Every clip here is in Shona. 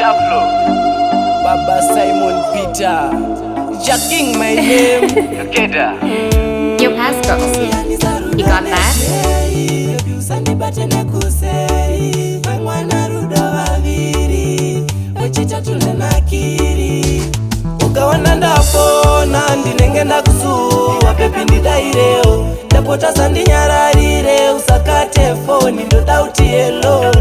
Chaplo, Baba Simon Peter, Jacking my name. Together. Yo, Pascal, you got that? Ukaona ndapona ndinenge ndakusuwa pepi ndidaireo ndapota sandinyararire usakate foni ndoda uti hello.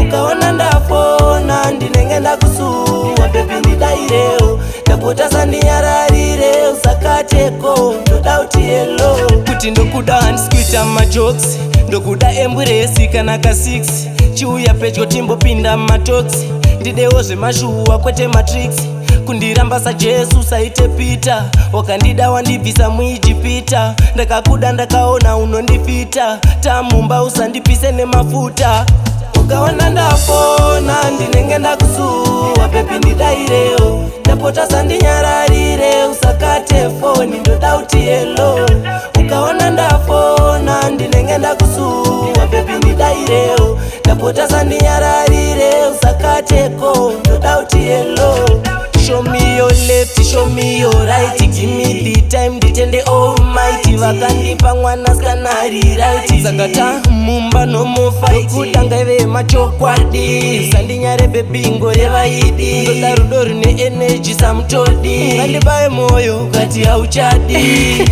Ukaona ndapona ndinenge ndakusuwa pepi ndidaireo ndapota sandinyararire usakate ko ndoda uti hello. Kuti ndokuda handiskuita majokes ndokuda emburesi kana ka 6 chiuya pedyo timbopinda matoksi ndidewo zvemashuwa kwete matrix kundiramba sajesu saite Peter wakandida wandibvisa muijipita ndakakuda ndakaona unondifita tamumba usandipise nemafuta. Ukaona ndapona ndinenge ndakusuwa pepi ndidaireo ndapota sandinyararire usakate foni ndoda uti hello. Ukaona ndapona ndinenge ndakusuwa pepi ndidaireo ndapota sandinyararire usakate ko ndoda uti hello. Show me your left, show me your right. Give me the time, nditende almighty. Vakandipa mwana skanari right. Zakata mumba no more fight. Kudanga ve machokwadi. Sandinyare baby ngore vaidi. Ndoda rudo rune energy samtodi. Ngandibaye moyo kati hauchadi.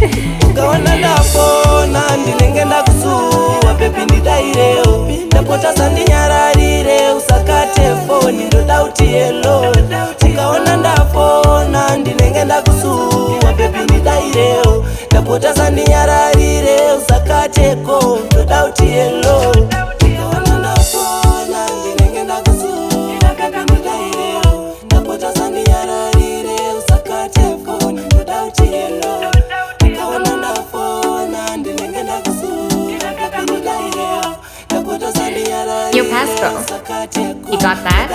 Ukaona ndapona ndinenge ndakusuwa pepi ndidaireo ndapota sandinyararire usakate foni ndoda uti hello. Ukaona ndapona ndinenge ndakusuwa pepi ndidaireo ndapota sandinyararire usakate ko ndoda uti hello. Ukaona ndapona ndinenge ndakusuwa pepi ndidaireo ndapota sandinyararire usakate foni ndoda uti hello. Ukaona ndapona ndinenge ndakusuwa pepi ndidaireo ndapota sandinyararire Yo, Pascal, you got that?